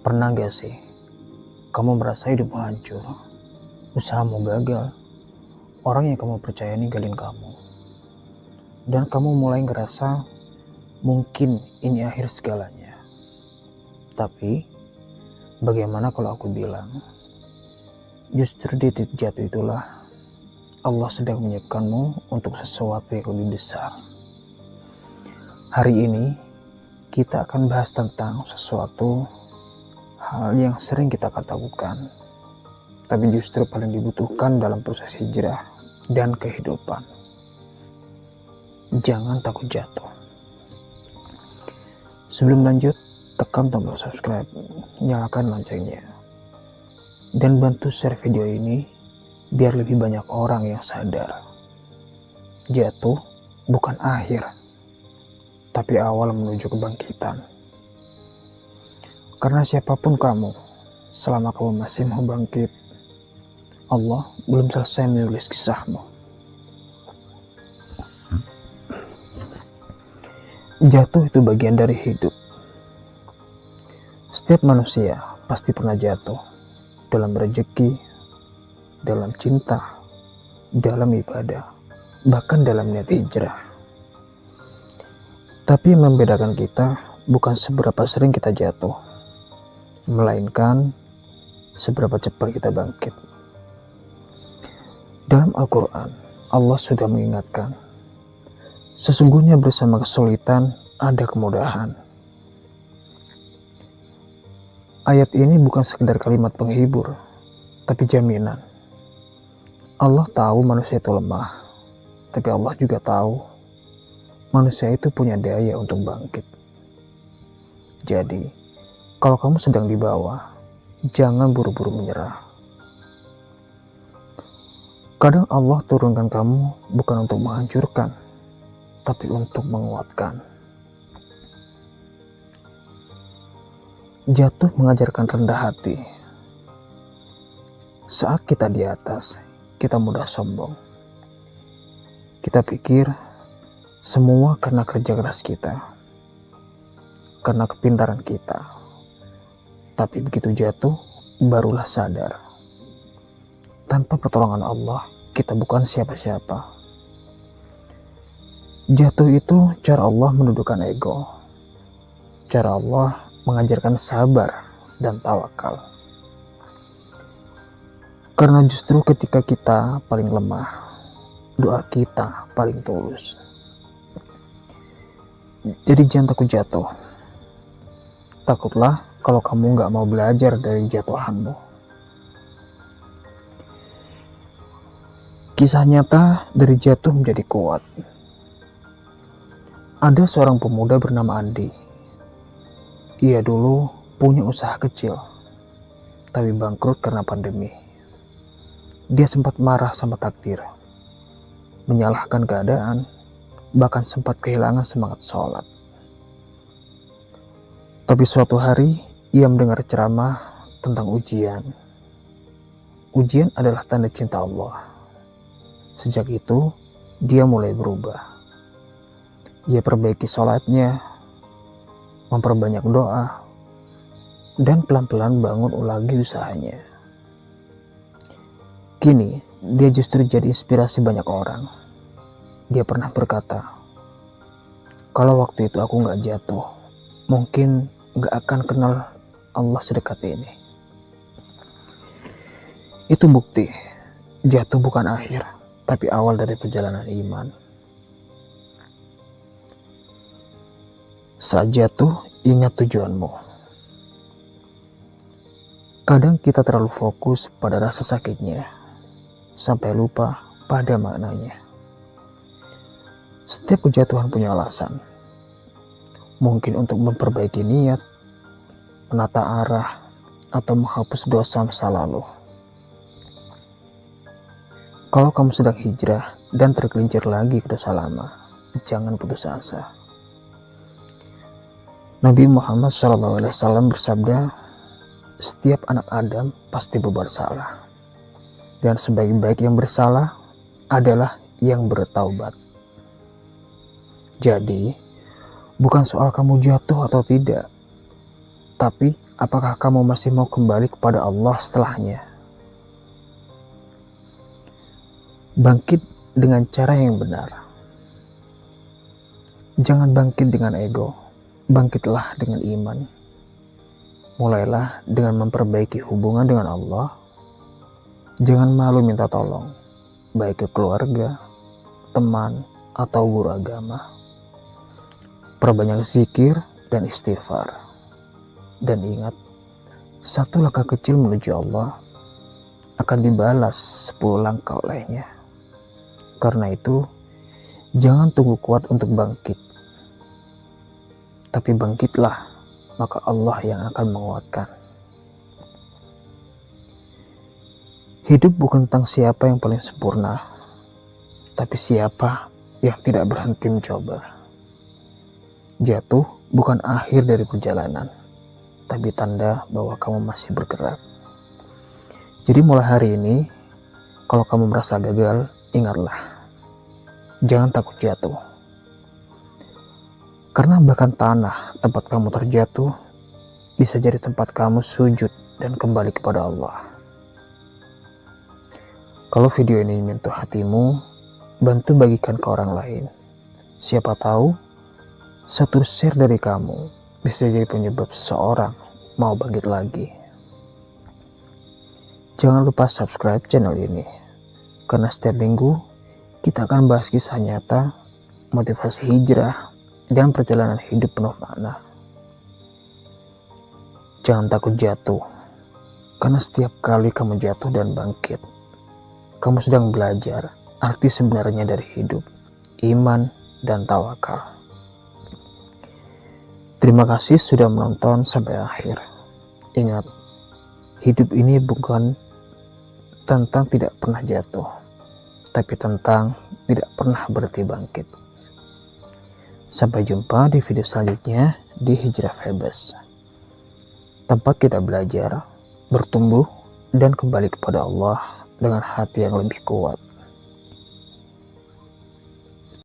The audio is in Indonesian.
Pernah gak sih kamu merasa hidupmu hancur, usahamu gagal, orang yang kamu percaya ninggalin kamu, dan kamu mulai ngerasa mungkin ini akhir segalanya. Tapi bagaimana kalau aku bilang, justru di titik jatuh itulah Allah sedang menyiapkanmu untuk sesuatu yang lebih besar. Hari ini kita akan bahas tentang sesuatu hal yang sering kita katakan, tapi justru paling dibutuhkan dalam proses hijrah dan kehidupan. Jangan takut jatuh. Sebelum lanjut, tekan tombol subscribe, nyalakan loncengnya, dan bantu share video ini biar lebih banyak orang yang sadar. Jatuh bukan akhir, tapi awal menuju kebangkitan. Karena siapapun kamu, selama kamu masih mau bangkit, Allah belum selesai menulis kisahmu. Jatuh itu bagian dari hidup. Setiap manusia pasti pernah jatuh, dalam rezeki, dalam cinta, dalam ibadah, bahkan dalam niat hijrah. Tapi yang membedakan kita bukan seberapa sering kita jatuh, melainkan seberapa cepat kita bangkit. Dalam Al-Quran, Allah sudah mengingatkan, sesungguhnya bersama kesulitan ada kemudahan. Ayat ini bukan sekedar kalimat penghibur, tapi jaminan. Allah tahu manusia itu lemah, tapi Allah juga tahu manusia itu punya daya untuk bangkit. Jadi, kalau kamu sedang di bawah, jangan buru-buru menyerah. Kadang Allah turunkan kamu bukan untuk menghancurkan, tapi untuk menguatkan. Jatuh mengajarkan rendah hati. Saat kita di atas, kita mudah sombong. Kita pikir semua karena kerja keras kita, karena kepintaran kita. Tapi begitu jatuh, barulah sadar. Tanpa pertolongan Allah, kita bukan siapa-siapa. Jatuh itu cara Allah menundukkan ego. Cara Allah mengajarkan sabar dan tawakal. Karena justru ketika kita paling lemah, doa kita paling tulus. Jadi jangan takut jatuh. Takutlah kalau kamu gak mau belajar dari jatuhanmu. Kisah nyata dari jatuh menjadi kuat. Ada seorang pemuda bernama Andi. Ia dulu punya usaha kecil, tapi bangkrut karena pandemi. Dia sempat marah sama takdir, menyalahkan keadaan, bahkan sempat kehilangan semangat sholat. Tapi suatu hari, ia mendengar ceramah tentang ujian. Ujian adalah tanda cinta Allah. Sejak itu, dia mulai berubah. Ia perbaiki sholatnya, memperbanyak doa, dan pelan-pelan bangun lagi usahanya. Kini, dia justru jadi inspirasi banyak orang. Dia pernah berkata, kalau waktu itu aku gak jatuh, mungkin gak akan kenal Allah sedekat ini. Itu bukti, jatuh bukan akhir, tapi awal dari perjalanan iman. Saat jatuh, ingat tujuanmu. Kadang kita terlalu fokus pada rasa sakitnya, sampai lupa pada maknanya. Setiap kejatuhan punya alasan. Mungkin untuk memperbaiki niat, menata arah, atau menghapus dosa masa lalu. Kalau kamu sedang hijrah dan tergelincir lagi ke dosa lama, jangan putus asa. Nabi Muhammad SAW bersabda, setiap anak Adam pasti berbuat salah, dan sebaik-baik yang bersalah adalah yang bertaubat. Jadi, Bukan soal kamu jatuh atau tidak, tapi apakah kamu masih mau kembali kepada Allah setelahnya. Bangkit dengan cara yang benar. Jangan bangkit dengan ego, bangkitlah dengan iman. Mulailah dengan memperbaiki hubungan dengan Allah. Jangan malu minta tolong, baik ke keluarga, teman, atau guru agama. Perbanyak zikir dan istighfar. Dan ingat, satu langkah kecil menuju Allah akan dibalas 10 langkah olehnya. Karena itu, jangan tunggu kuat untuk bangkit. Tapi bangkitlah, maka Allah yang akan menguatkan. Hidup bukan tentang siapa yang paling sempurna, tapi siapa yang tidak berhenti mencoba. Jatuh bukan akhir dari perjalanan, tapi tanda bahwa kamu masih bergerak. Jadi mulai hari ini, kalau kamu merasa gagal, ingatlah, jangan takut jatuh. Karena bahkan tanah tempat kamu terjatuh bisa jadi tempat kamu sujud dan kembali kepada Allah. Kalau video ini menyentuh hatimu, bantu bagikan ke orang lain. Siapa tahu satu share dari kamu bisa jadi penyebab seseorang mau bangkit lagi. Jangan lupa subscribe channel ini, karena setiap minggu kita akan bahas kisah nyata, motivasi hijrah, dan perjalanan hidup penuh makna. Jangan takut jatuh, karena setiap kali kamu jatuh dan bangkit, kamu sedang belajar arti sebenarnya dari hidup, iman, dan tawakal. Terima kasih sudah menonton sampai akhir. Ingat, hidup ini bukan tentang tidak pernah jatuh, tapi tentang tidak pernah berhenti bangkit. Sampai jumpa di video selanjutnya di Hijrah Febas, tempat kita belajar, bertumbuh, dan kembali kepada Allah dengan hati yang lebih kuat.